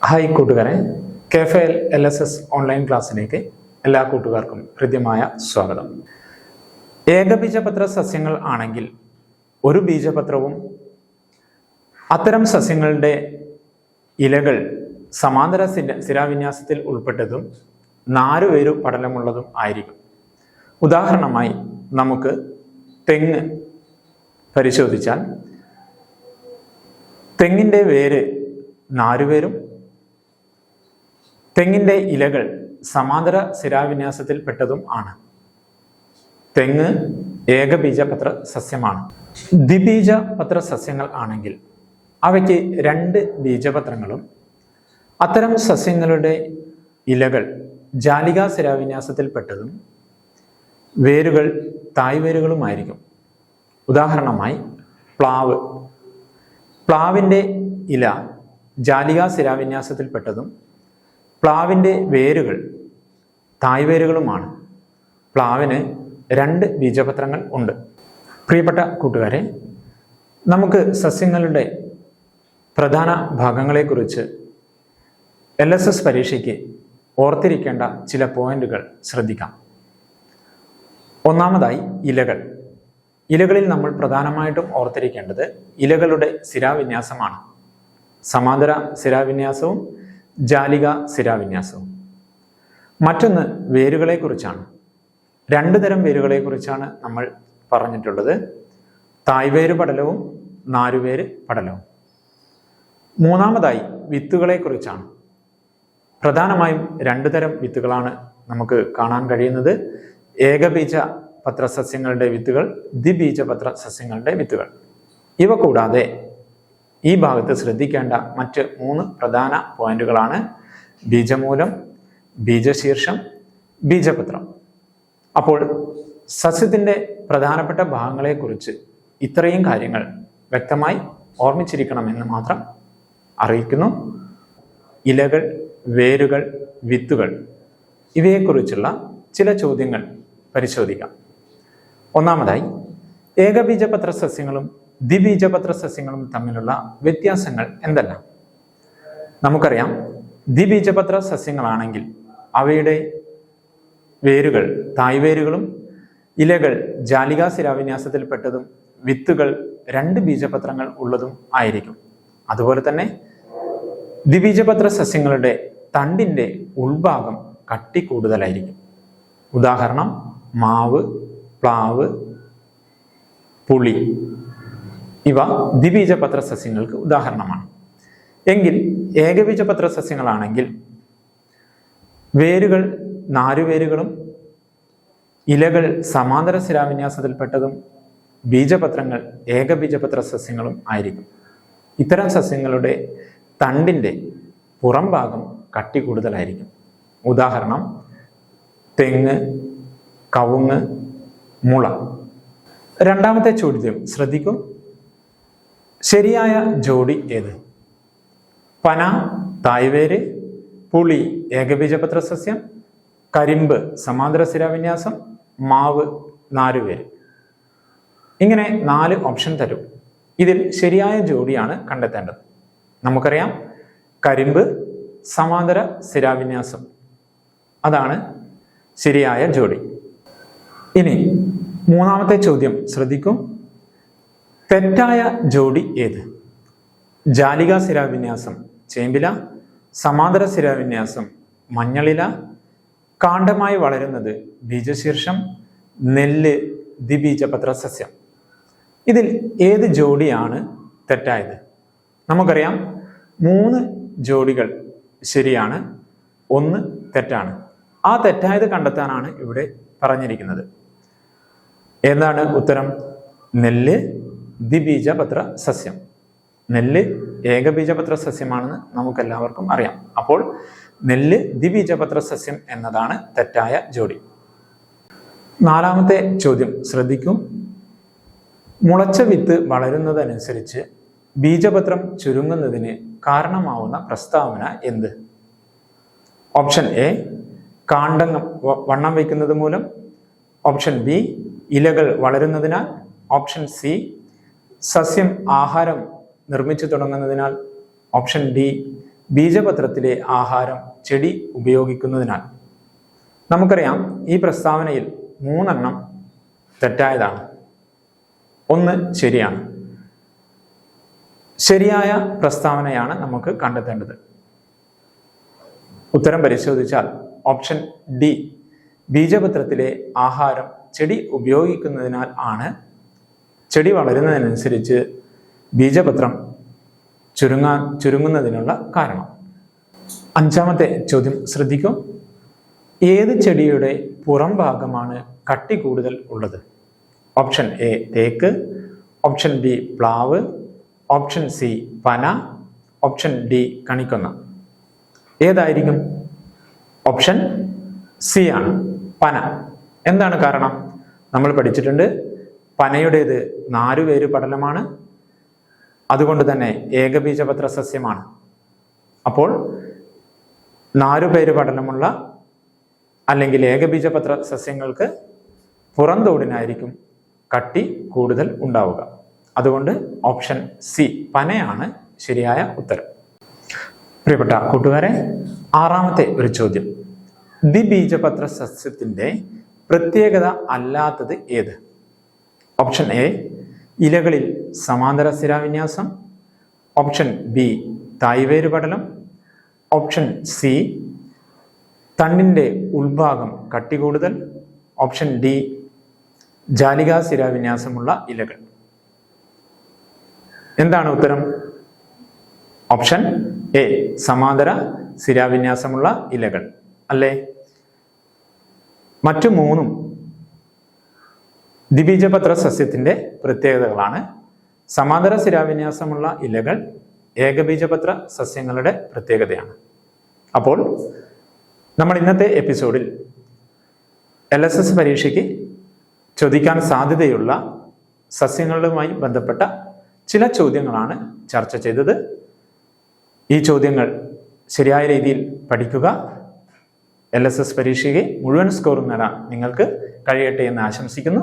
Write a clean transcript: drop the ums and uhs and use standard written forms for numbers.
Hi കൂട്ടുകാരെ, KFL LSS online ക്ലാസ്സിലേക്ക് എല്ലാ കൂട്ടുകാർക്കും ഹൃദ്യമായ സ്വാഗതം. ഏകബീജപത്ര സസ്യങ്ങൾ ആണെങ്കിൽ ഒരു ബീജപത്രവും അത്തരം സസ്യങ്ങളുടെ ഇലകൾ സമാന്തര സ്ഥിരാവിന്യാസത്തിൽ ഉൾപ്പെട്ടതും നാരുവേരു പടലമുള്ളതും ആയിരിക്കും. ഉദാഹരണമായി നമുക്ക് തെങ്ങ് പരിശോധിച്ചാൽ തെങ്ങിൻ്റെ വേര് നാരുവേരും തെങ്ങിൻ്റെ ഇലകൾ സമാന്തര സ്ഥിരാവിന്യാസത്തിൽ പെട്ടതും ആണ്. തെങ്ങ് ഏകബീജപത്ര സസ്യമാണ്. ദ്വിബീജപത്ര സസ്യങ്ങൾ ആണെങ്കിൽ അവയ്ക്ക് രണ്ട് ബീജപത്രങ്ങളും അത്തരം സസ്യങ്ങളുടെ ഇലകൾ ജാലികാ സ്ഥിരാവിന്യാസത്തിൽ പെട്ടതും വേരുകൾ തായ്വേരുകളുമായിരിക്കും. ഉദാഹരണമായി പ്ലാവിൻ്റെ ഇല ജാലികാ സ്ഥിരാവിന്യാസത്തിൽ പെട്ടതും പ്ലാവിൻ്റെ വേരുകൾ തായ്വേരുകളുമാണ്. പ്ലാവിന് രണ്ട് ബീജപത്രങ്ങൾ ഉണ്ട്. പ്രിയപ്പെട്ട കൂട്ടുകാരെ, നമുക്ക് സസ്യങ്ങളുടെ പ്രധാന ഭാഗങ്ങളെക്കുറിച്ച് LSS പരീക്ഷയ്ക്ക് ഓർത്തിരിക്കേണ്ട ചില പോയിന്റുകൾ ശ്രദ്ധിക്കാം. ഒന്നാമതായി ഇലകളിൽ നമ്മൾ പ്രധാനമായിട്ടും ഓർത്തിരിക്കേണ്ടത് ഇലകളുടെ സ്ഥിരാവിന്യാസമാണ്. സമാന്തര സ്ഥിരാവിന്യാസവും ജാലിക സ്ഥിരാവിന്യാസവും. മറ്റൊന്ന് വേരുകളെക്കുറിച്ചാണ്. രണ്ടു തരം വേരുകളെക്കുറിച്ചാണ് നമ്മൾ പറഞ്ഞിട്ടുള്ളത്: തായ്വേര് പടലവും നാരുവേര് പടലവും. മൂന്നാമതായി വിത്തുകളെക്കുറിച്ചാണ്. പ്രധാനമായും രണ്ടു തരം വിത്തുകളാണ് നമുക്ക് കാണാൻ കഴിയുന്നത്: ഏകബീജപത്ര സസ്യങ്ങളുടെ വിത്തുകൾ, ദ്വിബീജപത്ര സസ്യങ്ങളുടെ വിത്തുകൾ. ഇവ കൂടാതെ ഈ ഭാഗത്ത് ശ്രദ്ധിക്കേണ്ട മറ്റ് 3 പ്രധാന പോയിന്റുകളാണ് ബീജമൂലം, ബീജശീർഷം, ബീജപത്രം. അപ്പോൾ സസ്യത്തിൻ്റെ പ്രധാനപ്പെട്ട ഭാഗങ്ങളെക്കുറിച്ച് ഇത്രയും കാര്യങ്ങൾ വ്യക്തമായി ഓർമ്മിച്ചിരിക്കണമെന്ന് മാത്രം അറിയിക്കുന്നു. ഇലകൾ, വേരുകൾ, വിത്തുകൾ ഇവയെക്കുറിച്ചുള്ള ചില ചോദ്യങ്ങൾ പരിശോധിക്കാം. ഒന്നാമതായി, ഏകബീജപത്ര സസ്യങ്ങളും ദ്വിബീജപത്ര സസ്യങ്ങളും തമ്മിലുള്ള വ്യത്യാസങ്ങൾ എന്തെല്ലാം? നമുക്കറിയാം, ദ്വിബീജപത്ര സസ്യങ്ങളാണെങ്കിൽ അവയുടെ വേരുകൾ തായ്വേരുകളും ഇലകൾ ജാലികാ സ്ഥിരാവിന്യാസത്തിൽപ്പെട്ടതും വിത്തുകൾ രണ്ട് ബീജപത്രങ്ങൾ ഉള്ളതും ആയിരിക്കും. അതുപോലെ തന്നെ ദ്വിബീജപത്ര സസ്യങ്ങളുടെ തണ്ടിൻ്റെ ഉൾഭാഗം കട്ടി കൂടുതലായിരിക്കും. ഉദാഹരണം മാവ്, പ്ലാവ്, പുളി ഇവ ദ്വിബീജപത്ര സസ്യങ്ങൾക്ക് ഉദാഹരണമാണ്. എങ്കിൽ ഏകബീജപത്ര സസ്യങ്ങളാണെങ്കിൽ വേരുകൾ നാരുവേരുകളും ഇലകൾ സമാന്തര സ്ഥിരാവിന്യാസത്തിൽപ്പെട്ടതും ബീജപത്രങ്ങൾ ഏകബീജപത്ര സസ്യങ്ങളും ആയിരിക്കും. ഇത്തരം സസ്യങ്ങളുടെ തണ്ടിൻ്റെ പുറം ഭാഗം കട്ടി കൂടുതലായിരിക്കും. ഉദാഹരണം തെങ്ങ്, കവുങ്ങ്, മുള. രണ്ടാമത്തെ ചോദ്യം ശ്രദ്ധിക്കൂ. ശരിയായ ജോഡി ഏത്? പന തായ്വേര്, പുളി ഏകബീജപത്ര സസ്യം, കരിമ്പ് സമാന്തര സ്ഥിരാവിന്യാസം, മാവ് നാരുവേര്. ഇങ്ങനെ 4 ഓപ്ഷൻ തരും. ഇതിൽ ശരിയായ ജോഡിയാണ് കണ്ടെത്തേണ്ടത്. നമുക്കറിയാം, കരിമ്പ് സമാന്തര സ്ഥിരാവിന്യാസം, അതാണ് ശരിയായ ജോഡി. ഇനി മൂന്നാമത്തെ ചോദ്യം ശ്രദ്ധിക്കൂ. തെറ്റായ ജോഡി ഏത്? ജാലികാ സ്ഥിരാവിന്യാസം ചേമ്പില, സമാന്തര സ്ഥിരാവിന്യാസം മഞ്ഞളില, കാണ്ഡമായി വളരുന്നത് ബീജശീർഷം, നെല്ല് ദ്വിബീജപത്ര സസ്യം. ഇതിൽ ഏത് ജോഡിയാണ് തെറ്റായത്? നമുക്കറിയാം, 3 ജോഡികൾ ശരിയാണ്, 1 തെറ്റാണ്. ആ തെറ്റായത് കണ്ടെത്താനാണ് ഇവിടെ പറഞ്ഞിരിക്കുന്നത്. എന്താണ് ഉത്തരം? നെല്ല് ദ്വിബീജപത്ര സസ്യം. നെല്ല് ഏകബീജപത്ര സസ്യമാണെന്ന് നമുക്കെല്ലാവർക്കും അറിയാം. അപ്പോൾ നെല്ല് ദ്വിബീജപത്ര സസ്യം എന്നതാണ് തെറ്റായ ജോഡി. നാലാമത്തെ ചോദ്യം ശ്രദ്ധിക്കൂ. മുളച്ച വിത്ത് വളരുന്നതനുസരിച്ച് ബീജപത്രം ചുരുങ്ങുന്നതിന് കാരണമാവുന്ന പ്രസ്താവന എന്ത്? ഓപ്ഷൻ എ, കാണ്ഡങ്ങൾ വണ്ണം വയ്ക്കുന്നത് മൂലം. ഓപ്ഷൻ ബി, ഇലകൾ വളരുന്നതിനാൽ. ഓപ്ഷൻ സി, സസ്യം ആഹാരം നിർമ്മിച്ചു തുടങ്ങുന്നതിനാൽ. ഓപ്ഷൻ ഡി, ബീജപത്രത്തിലെ ആഹാരം ചെടി ഉപയോഗിക്കുന്നതിനാൽ. നമുക്കറിയാം ഈ പ്രസ്താവനയിൽ 3 തെറ്റായതാണ്, 1 ശരിയാണ്. ശരിയായ പ്രസ്താവനയാണ് നമുക്ക് കണ്ടെത്തേണ്ടത്. ഉത്തരം പരിശോധിച്ചാൽ ഓപ്ഷൻ ഡി, ബീജപത്രത്തിലെ ആഹാരം ചെടി ഉപയോഗിക്കുന്നതിനാൽ ആണ് ചെടി വളരുന്നതിനനുസരിച്ച് ബീജപത്രം ചുരുങ്ങുന്നതിനുള്ള കാരണം. 5-ാമത്തെ ചോദ്യം ശ്രദ്ധിക്കൂ. ഏത് ചെടിയുടെ പുറം ഭാഗമാണ് കട്ടി കൂടുതൽ ഉള്ളത്? ഓപ്ഷൻ എ തേക്ക്, ഓപ്ഷൻ ബി പ്ലാവ്, ഓപ്ഷൻ സി പന, ഓപ്ഷൻ ഡി കണിക്കൊന്ന. ഏതായിരിക്കും? ഓപ്ഷൻ സി ആണ്, പന. എന്താണ് കാരണം? നമ്മൾ പഠിച്ചിട്ടുണ്ട്, പനയുടേത് നാരുവേര് പടലമാണ്, അതുകൊണ്ട് തന്നെ ഏകബീജപത്ര സസ്യമാണ്. അപ്പോൾ നാരുവേര് പടലമുള്ള അല്ലെങ്കിൽ ഏകബീജപത്ര സസ്യങ്ങൾക്ക് പുറന്തോടിനായിരിക്കും കട്ടി കൂടുതൽ ഉണ്ടാവുക. അതുകൊണ്ട് ഓപ്ഷൻ സി പനയാണ് ശരിയായ ഉത്തരം. പ്രിയപ്പെട്ട കൂട്ടുകാരെ, 6-ാമത്തെ ഒരു ചോദ്യം. ദ്വിബീജപത്ര സസ്യത്തിന്റെ പ്രത്യേകത അല്ലാത്തത് ഏത്? ഓപ്ഷൻ എ ഇലകളിൽ സമാന്തര സ്ഥിരാവിന്യാസം, ഓപ്ഷൻ ബി തായ്വേര് പടലം, ഓപ്ഷൻ സി തണ്ടിന്റെ ഉൾഭാഗം കട്ടി കൂടുതൽ, ഓപ്ഷൻ ഡി ജാലികാ സ്ഥിരാവിന്യാസമുള്ള ഇലകൾ. എന്താണ് ഉത്തരം? ഓപ്ഷൻ എ സമാന്തര സ്ഥിരാവിന്യാസമുള്ള ഇലകൾ അല്ലേ? മറ്റു 3 ദ്വിബീജപത്ര സസ്യത്തിന്റെ പ്രത്യേകതകളാണ്. സമാന്തര സ്ഥിരാവിന്യാസമുള്ള ഇലകൾ ഏകബീജപത്ര സസ്യങ്ങളുടെ പ്രത്യേകതയാണ്. അപ്പോൾ നമ്മൾ ഇന്നത്തെ എപ്പിസോഡിൽ LSS പരീക്ഷയ്ക്ക് ചോദിക്കാൻ സാധ്യതയുള്ള സസ്യങ്ങളുമായി ബന്ധപ്പെട്ട ചില ചോദ്യങ്ങളാണ് ചർച്ച ചെയ്തത്. ഈ ചോദ്യങ്ങൾ ശരിയായ രീതിയിൽ പഠിക്കുക. LSS പരീക്ഷയ്ക്ക് മുഴുവൻ സ്കോറും നേടാൻ നിങ്ങൾക്ക് കഴിയട്ടെ എന്ന് ആശംസിക്കുന്നു.